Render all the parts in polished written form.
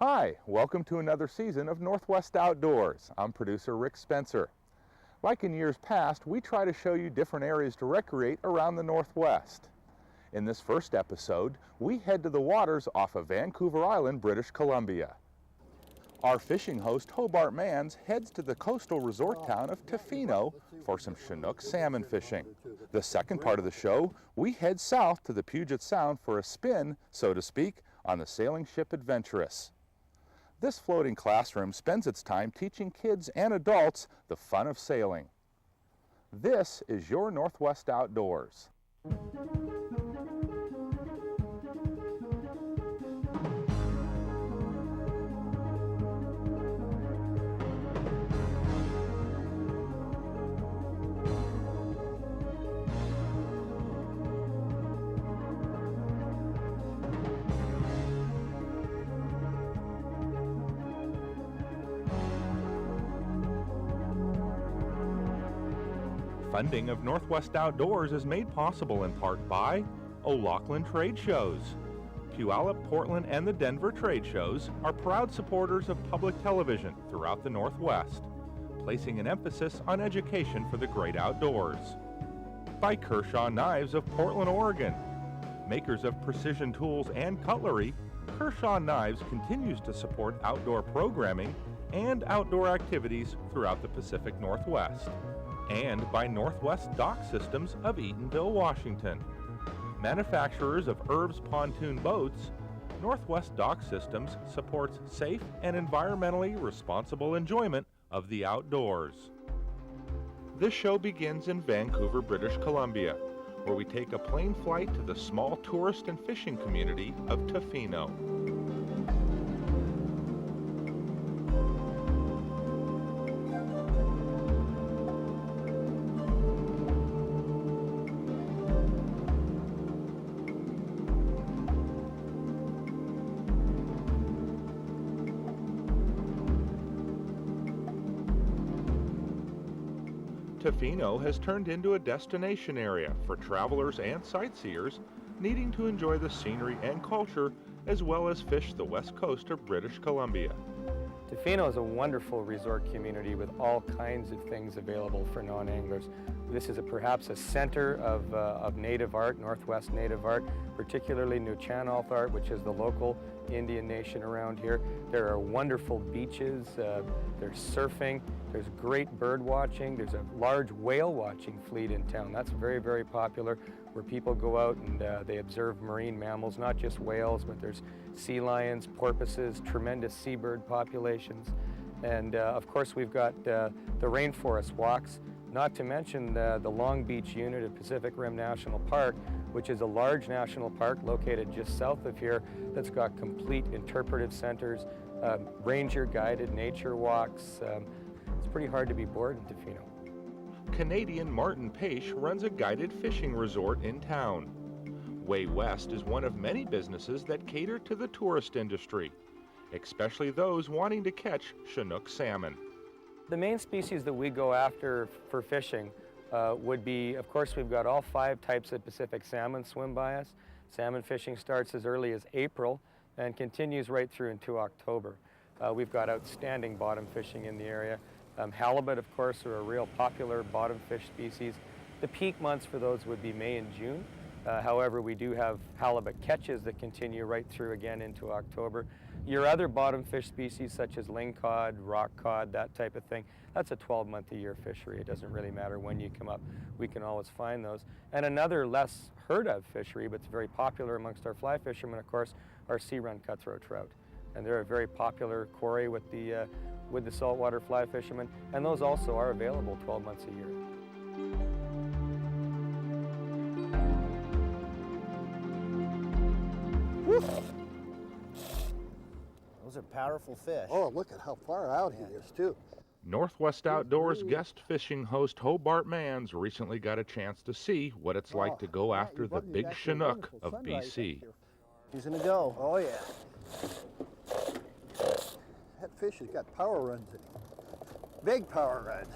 Hi, welcome to another season of Northwest Outdoors. I'm producer Rick Spencer. Like in years past, we try to show you different areas to recreate around the Northwest. In this first episode, we head to the waters off of Vancouver Island, British Columbia. Our fishing host, Hobart Mans, heads to the coastal resort town of Tofino for some chinook salmon fishing. The second part of the show, we head south to the Puget Sound for a spin, so to speak, on the sailing ship Adventurous. This floating classroom spends its time teaching kids and adults the fun of sailing. This is your Northwest Outdoors. Funding of Northwest Outdoors is made possible in part by O'Loughlin Trade Shows. Puyallup, Portland, and the Denver trade shows are proud supporters of public television throughout the Northwest, placing an emphasis on education for the great outdoors. By Kershaw Knives of Portland, Oregon. Makers of precision tools and cutlery, Kershaw Knives continues to support outdoor programming and outdoor activities throughout the Pacific Northwest. And by Northwest Dock Systems of Eatonville, Washington. Manufacturers of Irv's pontoon boats, Northwest Dock Systems supports safe and environmentally responsible enjoyment of the outdoors. This show begins in Vancouver, British Columbia, where we take a plane flight to the small tourist and fishing community of Tofino. Tofino has turned into a destination area for travelers and sightseers needing to enjoy the scenery and culture as well as fish the west coast of British Columbia. Tofino is a wonderful resort community with all kinds of things available for non-anglers. This is perhaps a center of native art, Northwest native art, particularly Nuu-chah-nulth art, which is the local Indian nation around here. There are wonderful beaches, there's surfing, there's great bird watching, there's a large whale watching fleet in town. That's very, very popular, where people go out and they observe marine mammals, not just whales, but there's sea lions, porpoises, tremendous seabird populations. And of course we've got the rainforest walks, not to mention the Long Beach unit of Pacific Rim National Park, which is a large national park located just south of here that's got complete interpretive centers, ranger-guided nature walks. It's pretty hard to be bored in Tofino. Canadian Martin Paish runs a guided fishing resort in town. Way West is one of many businesses that cater to the tourist industry, especially those wanting to catch chinook salmon. The main species that we go after for fishing would be, of course, we've got all 5 types of Pacific salmon swim by us. Salmon fishing starts as early as April and continues right through into October. We've got outstanding bottom fishing in the area. Halibut, of course, are a real popular bottom fish species. The peak months for those would be May and June. However, we do have halibut catches that continue right through again into October. Your other bottom fish species such as lingcod, rock cod, that type of thing, that's a 12-month-a-year fishery. It doesn't really matter when you come up. We can always find those. And another less heard of fishery, but it's very popular amongst our fly fishermen, of course, are sea-run cutthroat trout. And they're a very popular quarry with the saltwater fly fishermen, and those also are available 12 months a year. Woo. Those are powerful fish. Oh, look at how far out he is, too. Northwest Outdoors guest fishing host Hobart Mans recently got a chance to see what it's like to go after the big chinook of BC. He's gonna go. Oh, yeah. That fish has got power runs in him. Big power runs.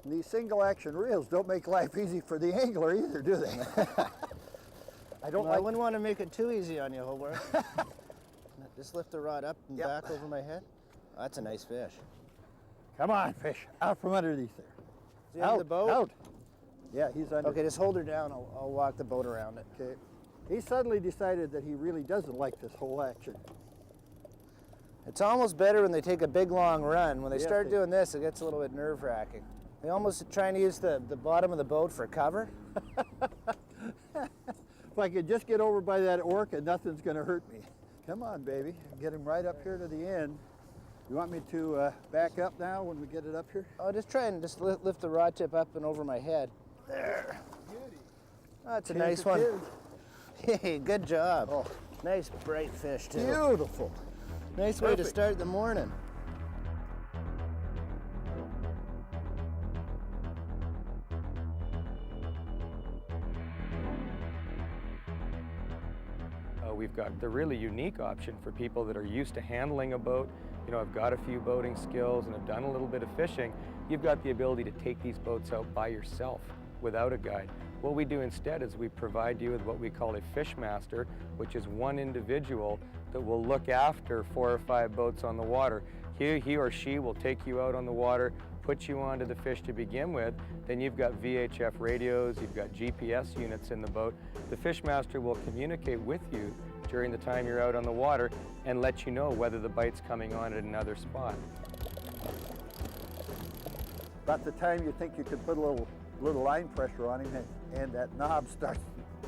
And these single action reels don't make life easy for the angler either, do they? I wouldn't want to make it too easy on you, Hobart. Just lift the rod up and Yep. back over my head. Oh, that's a nice fish. Come on, fish. Out from underneath there. Is he under the boat? Out. Yeah, he's under. Okay, just hold her down. I'll walk the boat around it. Okay. He suddenly decided that he really doesn't like this whole action. It's almost better when they take a big long run. When they Yes, start they- doing this, it gets a little bit nerve-wracking. They almost trying to use the bottom of the boat for cover. If I could just get over by that orca, nothing's going to hurt me. Come on, baby. Get him right up here to the end. You want me to back up now when we get it up here? Oh, just try and just lift the rod tip up and over my head. There. Oh, that's a nice one. Hey, good job. Oh. Nice bright fish too. Beautiful. Nice way to Perfect. start the morning. We've got the really unique option for people that are used to handling a boat. You know, have got a few boating skills and have done a little bit of fishing. You've got the ability to take these boats out by yourself without a guide. What we do instead is we provide you with what we call a fish master, which is one individual that will look after 4 or 5 boats on the water. He or she will take you out on the water, put you onto the fish to begin with. Then you've got VHF radios, you've got GPS units in the boat. The fish master will communicate with you during the time you're out on the water and let you know whether the bite's coming on at another spot. About the time you think you could put a little line pressure on him and that knob starts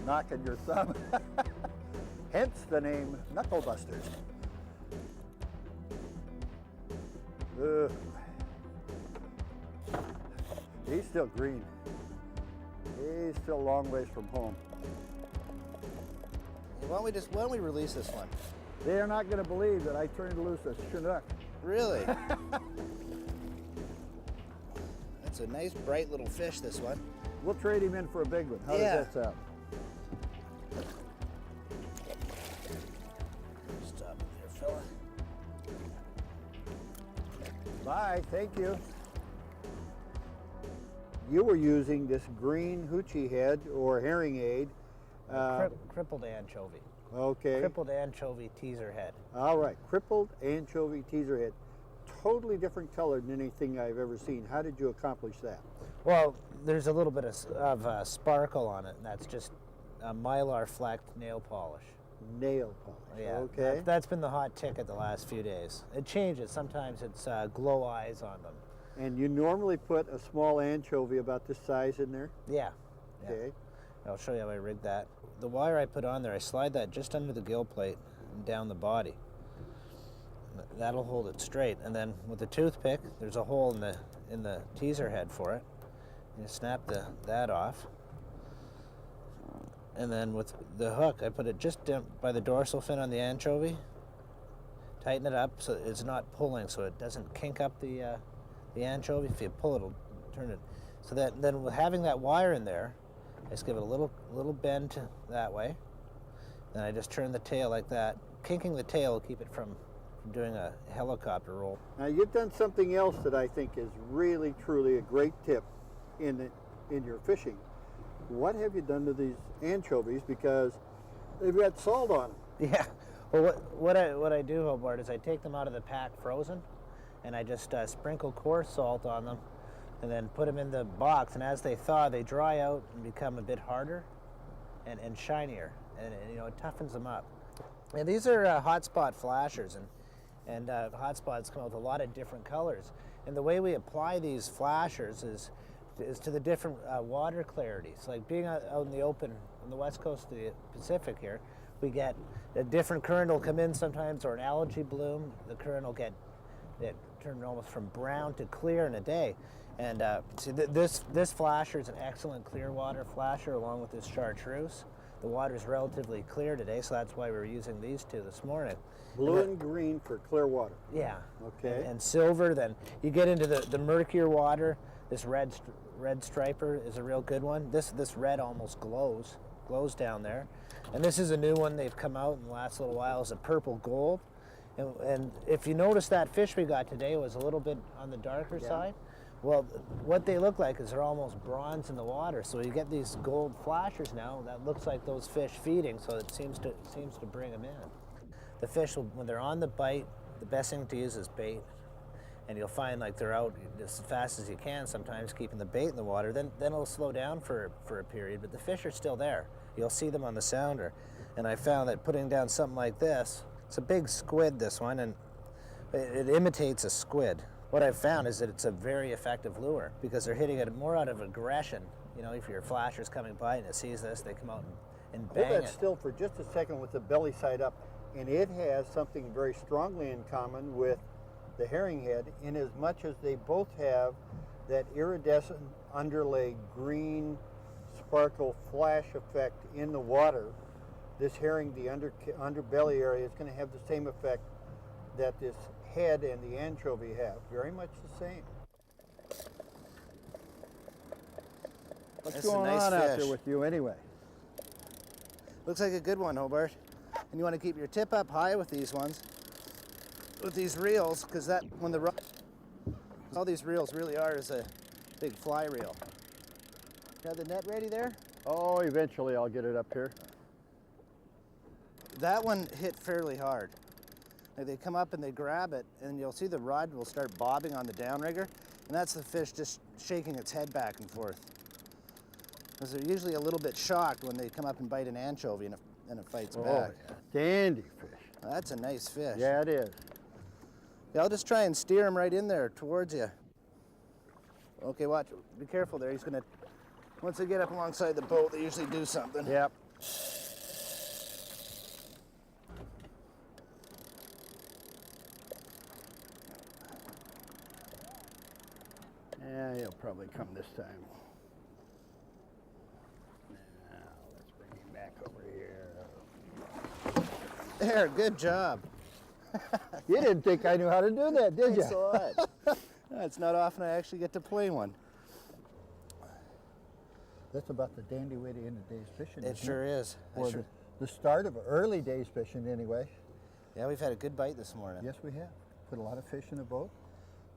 knocking your thumb. Hence the name Knuckle Busters. Ugh. He's still green. He's still a long ways from home. Why don't we release this one? They are not going to believe that I turned loose a chinook. Really? That's a nice bright little fish, this one. We'll trade him in for a big one. How Yeah. does that sound? Stop it there, fella. Bye, thank you. You were using this green hoochie head or herring aid. Crippled anchovy. Okay. Crippled anchovy teaser head. All right, crippled anchovy teaser head. Totally different color than anything I've ever seen. How did you accomplish that? Well, there's a little bit of sparkle on it, and that's just mylar flecked nail polish. Nail polish. Yeah, Okay. that's been the hot ticket the last few days. It changes. Sometimes it's glow eyes on them. And you normally put a small anchovy about this size in there? Yeah. Okay. I'll show you how I rigged that. The wire I put on there, I slide that just under the gill plate and down the body. That'll hold it straight. And then with the toothpick, there's a hole in the teaser head for it. You snap that off. And then with the hook, I put it just down by the dorsal fin on the anchovy. Tighten it up so it's not pulling, so it doesn't kink up the anchovy. If you pull, it'll turn it. So then with having that wire in there, I just give it a little bend that way. Then I just turn the tail like that. Kinking the tail will keep it from doing a helicopter roll. Now you've done something else that I think is really, truly a great tip in your fishing. What have you done to these anchovies? Because they've got salt on them. Yeah. Well, what I do, Hobart, is I take them out of the pack frozen, and I just sprinkle coarse salt on them, and then put them in the box. And as they thaw, they dry out and become a bit harder and shinier, and you know, it toughens them up. And these are hotspot flashers, and hotspots come out with a lot of different colors. And the way we apply these flashers is to the different water clarities. Like being out in the open on the west coast of the Pacific here, we get a different current will come in sometimes, or an algae bloom. The current will get it turned almost from brown to clear in a day. And see, this flasher is an excellent clear water flasher along with this chartreuse. The water is relatively clear today, so that's why we're using these two this morning. Blue and green for clear water. Yeah. Okay. And silver. Then you get into the murkier water. This red striper is a real good one. This red almost glows down there. And this is a new one they've come out in the last little while. Is a purple gold. And if you notice, that fish we got today was a little bit on the darker side. Well, what they look like is they're almost bronze in the water. So you get these gold flashers now that looks like those fish feeding. So it seems to bring them in. the fish will, when they're on the bite, the best thing to use is bait. And you'll find like they're out as fast as you can sometimes, keeping the bait in the water. Then it'll slow down for a period, but the fish are still there. You'll see them on the sounder. And I found that putting down something like this, it's a big squid, this one, and it imitates a squid. What I've found is that it's a very effective lure because they're hitting it more out of aggression. You know, if your flasher's coming by and it sees this, they come out and bang Hold that it. still for just a second with the belly side up. And it has something very strongly in common with the herring head, in as much as they both have that iridescent underlay green sparkle flash effect in the water. This herring, the underbelly area, is going to have the same effect that this head and the anchovy have. Very much the same. What's That's a going nice on out there fish. with you anyway? Looks like a good one, Hobart. And you want to keep your tip up high with these ones, with these reels, because that, when the, all these reels really are is a big fly reel. You have the net ready there? Oh, eventually I'll get it up here. That one hit fairly hard. Like they come up and they grab it, and you'll see the rod will start bobbing on the downrigger, and that's the fish just shaking its head back and forth. Because they're usually a little bit shocked when they come up and bite an anchovy and it fights back. Yeah. Dandy fish. That's a nice fish. Yeah, it is. Yeah, I'll just try and steer him right in there towards you. Okay, watch. Be careful there. He's gonna, once they get up alongside the boat, they usually do something. Yep. Yeah, he'll probably come this time. Now, let's bring him back over here. There, good job. You didn't think I knew how to do that, did you? Thanks a lot. No, it's not often I actually get to play one. That's about the dandy way to end the day's fishing. It isn't sure is. Or the start of early days fishing anyway. Yeah, we've had a good bite this morning. Yes, we have. Put a lot of fish in the boat.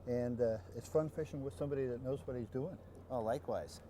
And it's fun fishing with somebody that knows what he's doing. Oh, likewise.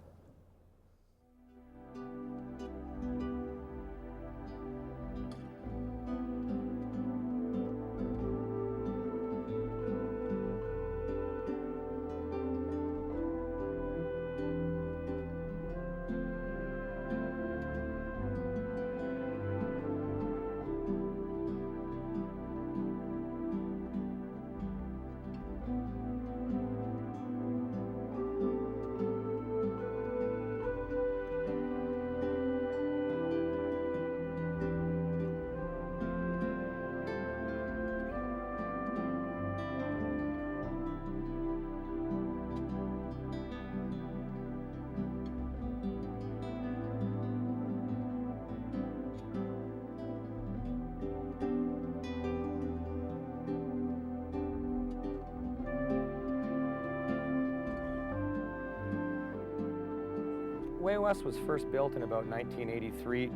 Way West was first built in about 1983.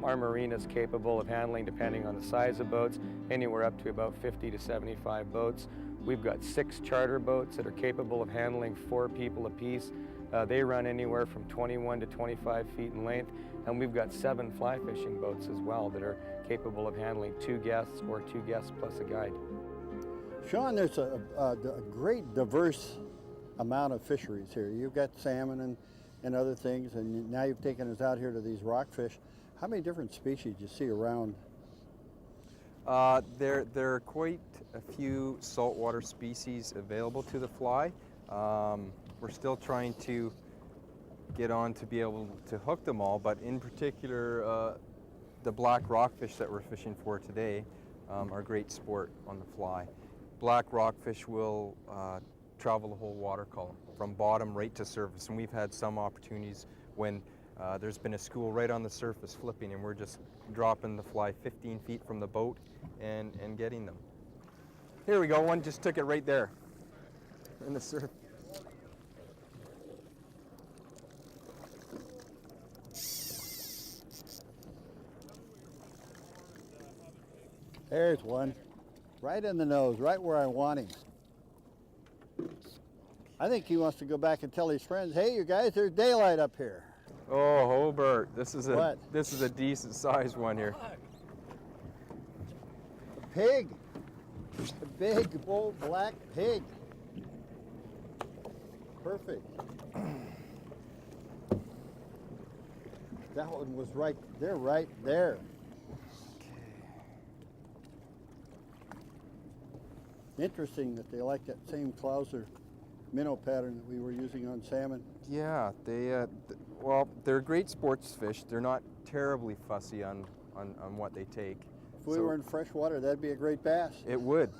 Our marina is capable of handling, depending on the size of boats, anywhere up to about 50 to 75 boats. We've got 6 charter boats that are capable of handling 4 people apiece. They run anywhere from 21 to 25 feet in length, and we've got 7 fly fishing boats as well that are capable of handling 2 guests or 2 guests plus a guide. Sean, there's a great diverse amount of fisheries here. You've got salmon and other things, and now you've taken us out here to these rockfish. How many different species do you see around? There are quite a few saltwater species available to the fly. We're still trying to get on to be able to hook them all, but in particular, the black rockfish that we're fishing for today are great sport on the fly. Black rockfish will travel the whole water column from bottom right to surface, and we've had some opportunities when there's been a school right on the surface flipping, and we're just dropping the fly 15 feet from the boat and getting them. Here we go, one just took it right there in the surf. There's one, right in the nose, right where I want him. I think he wants to go back and tell his friends, hey, you guys, there's daylight up here. Oh, Hobart, this is What? a decent sized one here. pig. A big bull black pig. Perfect. That one was right there, right there. Interesting that they like that same Clouser minnow pattern that we were using on salmon. Yeah, well, they're great sports fish. They're not terribly fussy on what they take. If we were in fresh water, that'd be a great bass. It would.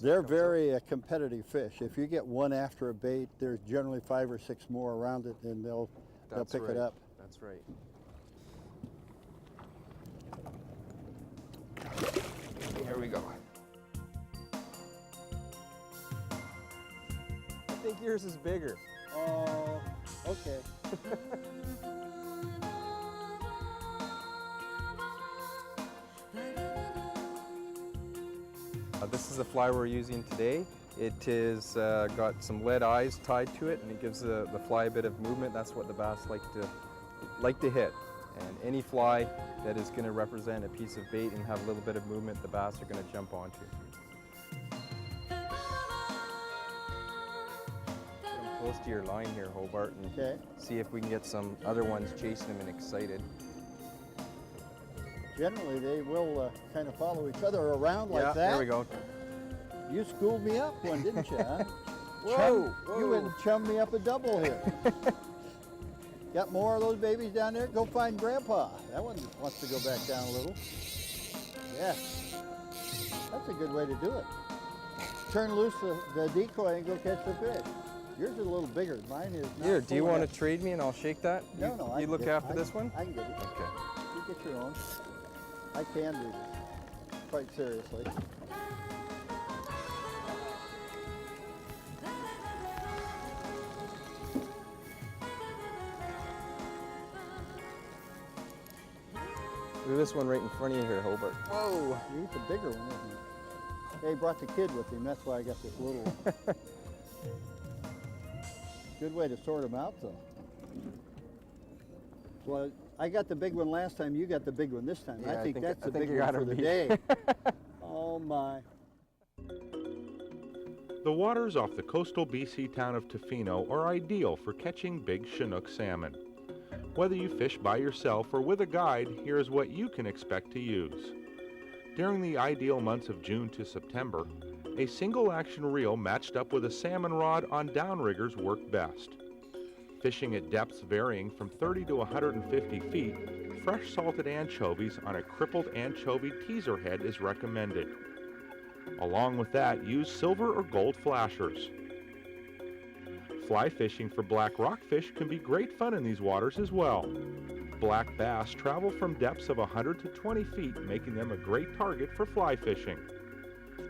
They're very competitive fish. If you get one after a bait, there's generally 5 or 6 more around it, and they'll pick it up. That's right. Here we go. I think yours is bigger. Oh, okay. This is the fly we're using today. It is got some lead eyes tied to it, and it gives the fly a bit of movement. That's what the bass like to hit. And any fly that is going to represent a piece of bait and have a little bit of movement, the bass are going to jump onto. Come close to your line here, Hobart, and see if we can get some other ones chasing them and excited. Generally, they will kind of follow each other around like that. Yeah, there we go. You schooled me up one, didn't you? Huh? Whoa, You went and chummed me up a double here. Got more of those babies down there? Go find Grandpa. That one wants to go back down a little. Yeah. That's a good way to do it. Turn loose the decoy and go catch the fish. Yours is a little bigger. Mine is not. Here, do you want to trade me and I'll shake that? No, you look after this one? I can get it. Okay. You get your own. I can do this, quite seriously. Look at this one right in front of you here, Hobart. Whoa, he's a bigger one, isn't he? Yeah, he brought the kid with him. That's why I got this little one. Good way to sort them out, though. Well, I got the big one last time. You got the big one this time. Yeah, I think that's the big one for the day. Oh, my. The waters off the coastal BC town of Tofino are ideal for catching big chinook salmon. Whether you fish by yourself or with a guide, here is what you can expect to use. During the ideal months of June to September, a single action reel matched up with a salmon rod on downriggers work best. Fishing at depths varying from 30 to 150 feet, fresh salted anchovies on a crippled anchovy teaser head is recommended. Along with that, use silver or gold flashers. Fly fishing for black rockfish can be great fun in these waters as well. Black bass travel from depths of 100 to 20 feet, making them a great target for fly fishing.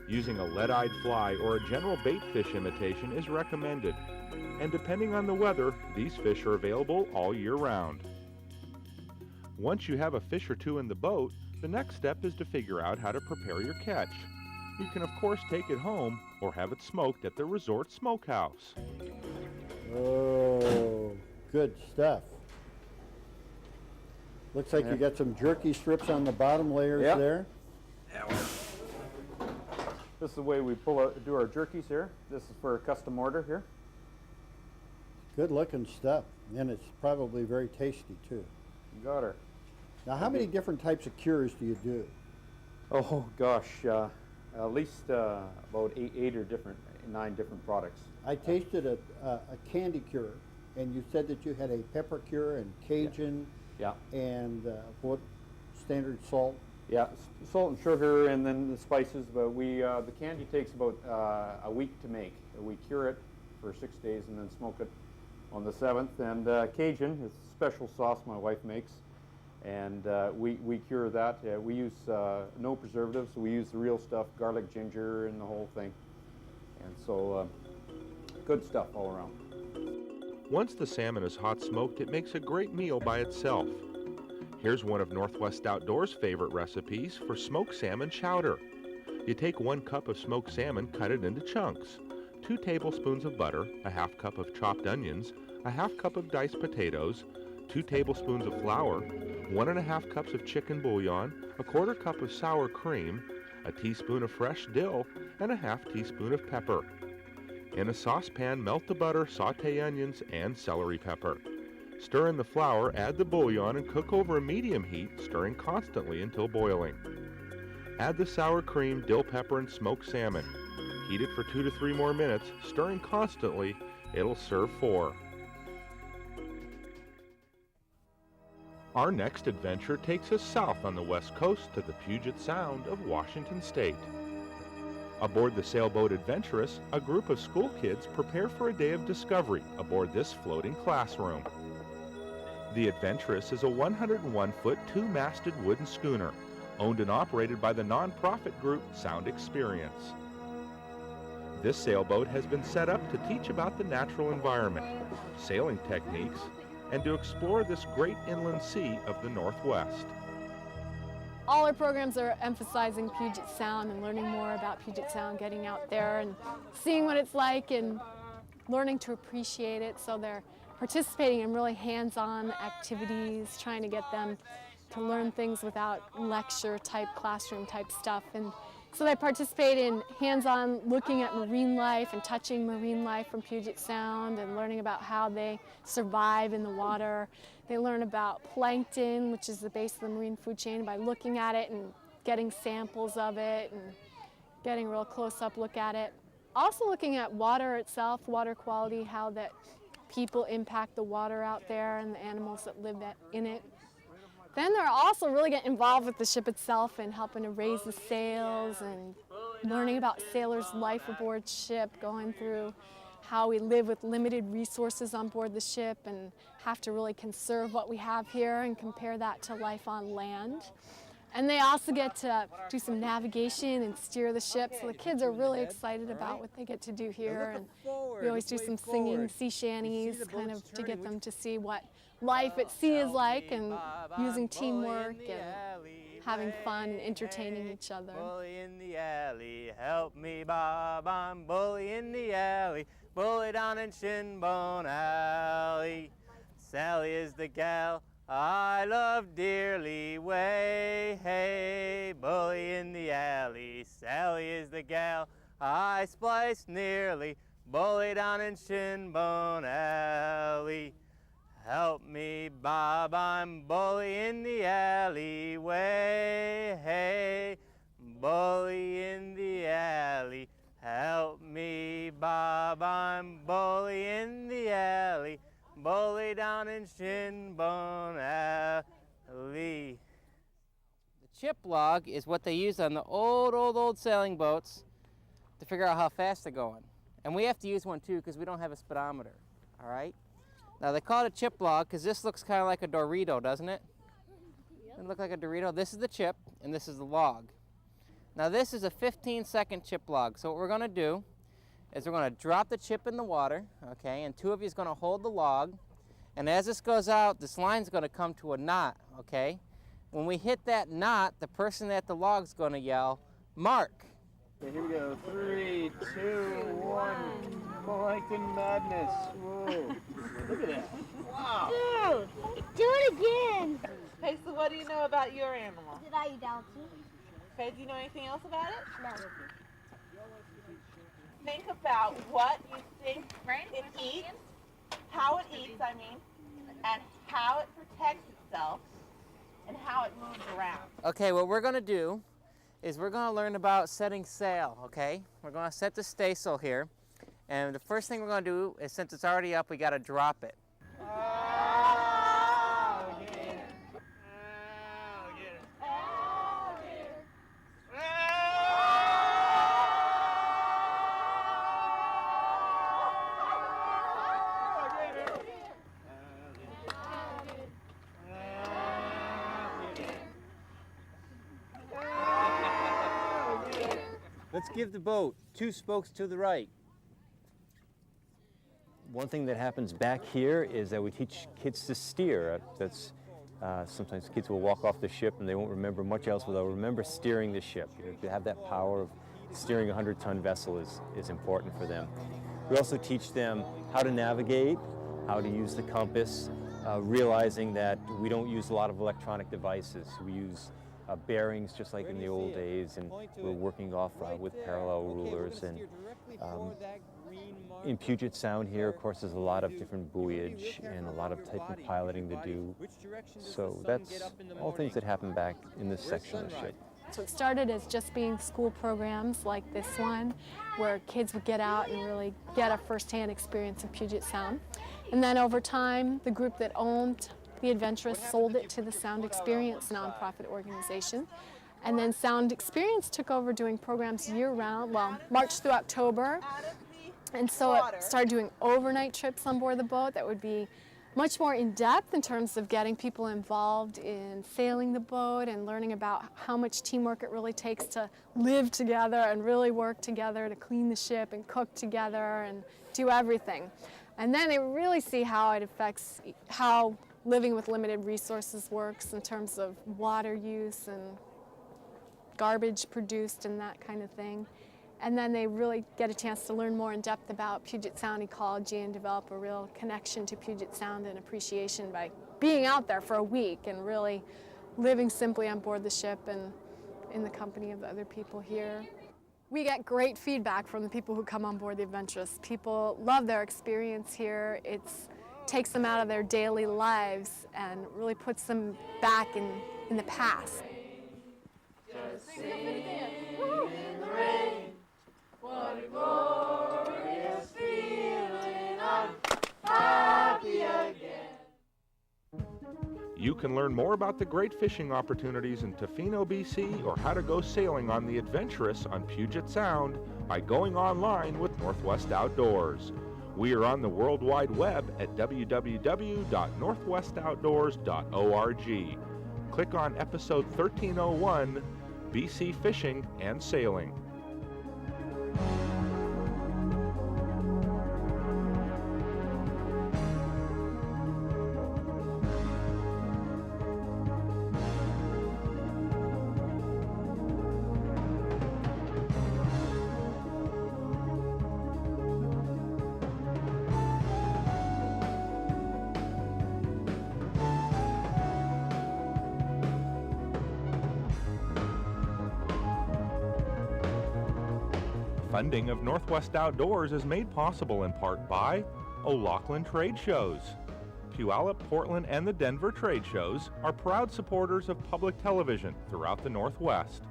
Using a lead-eyed fly or a general bait fish imitation is recommended, and depending on the weather, these fish are available all year round. Once you have a fish or two in the boat, the next step is to figure out how to prepare your catch. You can of course take it home or have it smoked at the resort smokehouse. Oh, good stuff. Looks like you got some jerky strips on the bottom layers there. This is the way we do our jerkies here. This is for a custom order here. Good looking stuff, and it's probably very tasty too. You got her. Now, how many different types of cures do you do? Oh gosh, at least about 8 or 9 different products. I tasted a candy cure, and you said that you had a pepper cure and Cajun, and what standard salt? Yeah, salt and sugar, and then the spices. But the candy takes about a week to make. We cure it for 6 days and then smoke it on the 7th. And Cajun is a special sauce my wife makes, and we cure that. We use no preservatives. We use the real stuff, garlic, ginger, and the whole thing. And so, good stuff all around. Once the salmon is hot smoked, it makes a great meal by itself. Here's one of Northwest Outdoors' favorite recipes for smoked salmon chowder. You take 1 cup of smoked salmon, cut it into chunks, 2 tablespoons of butter, a ½ cup of chopped onions, a ½ cup of diced potatoes, 2 tablespoons of flour, 1½ cups of chicken bouillon, a 1/4 cup of sour cream, a teaspoon of fresh dill, and a half teaspoon of pepper. In a saucepan, melt the butter, sauté onions, and celery pepper. Stir in the flour, add the bouillon, and cook over a medium heat, stirring constantly until boiling. Add the sour cream, dill pepper, and smoked salmon. Heat it for 2 to 3 more minutes, stirring constantly. It'll serve 4. Our next adventure takes us south on the west coast to the Puget Sound of Washington State. Aboard the sailboat Adventurous, a group of school kids prepare for a day of discovery aboard this floating classroom. The Adventurous is a 101-foot, 2-masted wooden schooner, owned and operated by the nonprofit group Sound Experience. This sailboat has been set up to teach about the natural environment, sailing techniques, and to explore this great inland sea of the Northwest. All our programs are emphasizing Puget Sound and learning more about Puget Sound, getting out there and seeing what it's like and learning to appreciate it. So they're participating in really hands-on activities, trying to get them to learn things without lecture-type, classroom-type stuff. And so they participate in hands-on looking at marine life and touching marine life from Puget Sound and learning about how they survive in the water. They learn about plankton, which is the base of the marine food chain, by looking at it and getting samples of it and getting a real close-up look at it. Also looking at water itself, water quality, how that people impact the water out there and the animals that live in it. Then they're also really getting involved with the ship itself and helping to raise the sails and learning about sailors' life aboard ship, going through how we live with limited resources on board the ship and have to really conserve what we have here and compare that to life on land. And they also get to do some navigation and steer the ship, so the kids are really excited about what they get to do here. And we always do some singing sea shanties, kind of to get them to see what life at sea is like, and using teamwork and having fun and entertaining each other. Bully in the alley, help me Bob, I'm bully in the alley, bully down in Shinbone Alley. Sally is the gal I love dearly, way, hey, bully in the alley. Sally is the gal I splice nearly, bully down in Shinbone Alley. Help me, Bob, I'm bully in the alley, way, hey, bully in the alley. Help me, Bob, I'm bully in the alley, bully down in Shinbone Alley. The chip log is what they use on the old sailing boats to figure out how fast they're going. And we have to use one too because we don't have a speedometer, all right? Now they call it a chip log because this looks kind of like a Dorito, doesn't it? Doesn't it look like a Dorito? This is the chip and this is the log. Now this is a 15-second chip log. So what we're going to do is we're going to drop the chip in the water, okay, and 2 of you is going to hold the log, and as this goes out, this line's going to come to a knot, okay? When we hit that knot, the person at the log is going to yell, "Mark." Okay, here we go. 3, 2, 1. Plankton madness. Whoa. Look at that. Wow. Dude, do it again. Okay, so what do you know about your animal? Did I eat out too? Okay, do you know anything else about it? No. Think about what you think it eats, how it eats, and how it protects itself, and how it moves around. Okay, what we're going to do is we're going to learn about setting sail, okay? We're going to set the staysail here, and the first thing we're going to do is, since it's already up, we got to drop it. Let's give the boat 2 spokes to the right. One thing that happens back here is that we teach kids to steer. Sometimes kids will walk off the ship and they won't remember much else, but they'll remember steering the ship. To have that power of steering a 100-ton vessel is important for them. We also teach them how to navigate, how to use the compass, realizing that we don't use a lot of electronic devices. We use bearings just like in the old days, and we're working off with parallel rulers. And in Puget Sound here, of course, there's a lot of different buoyage and a lot of type of piloting to do. So that's all things that happen back in this section of the ship. So it started as just being school programs like this one, where kids would get out and really get a first-hand experience of Puget Sound. And then over time, the group that owned The Adventurous sold it to the Sound Experience nonprofit organization. And then Sound Experience took over doing programs year-round, well, March through October. And so it started doing overnight trips on board the boat that would be much more in-depth in terms of getting people involved in sailing the boat and learning about how much teamwork it really takes to live together and really work together to clean the ship and cook together and do everything. And then they really see how it affects how living with limited resources works in terms of water use and garbage produced and that kind of thing. And then they really get a chance to learn more in depth about Puget Sound ecology and develop a real connection to Puget Sound and appreciation by being out there for a week and really living simply on board the ship and in the company of the other people here. We get great feedback from the people who come on board the Adventurous. People love their experience here. It takes them out of their daily lives and really puts them back in the past. Just sing in the rain. What a glorious feeling, I'm happy again. You can learn more about the great fishing opportunities in Tofino, BC, or how to go sailing on the Adventurous on Puget Sound by going online with Northwest Outdoors. We are on the World Wide Web at www.northwestoutdoors.org. Click on episode 1301, BC Fishing and Sailing. Funding of Northwest Outdoors is made possible in part by O'Loughlin Trade Shows. Puyallup, Portland, and the Denver trade shows are proud supporters of public television throughout the Northwest,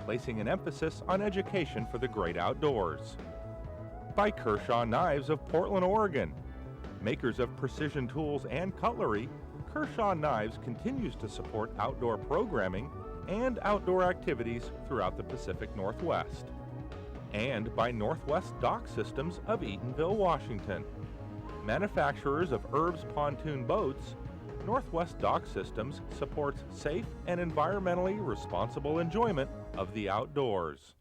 placing an emphasis on education for the great outdoors. By Kershaw Knives of Portland, Oregon. Makers of precision tools and cutlery, Kershaw Knives continues to support outdoor programming and outdoor activities throughout the Pacific Northwest. And by Northwest Dock Systems of Eatonville, Washington. Manufacturers of Herb's pontoon boats, Northwest Dock Systems supports safe and environmentally responsible enjoyment of the outdoors.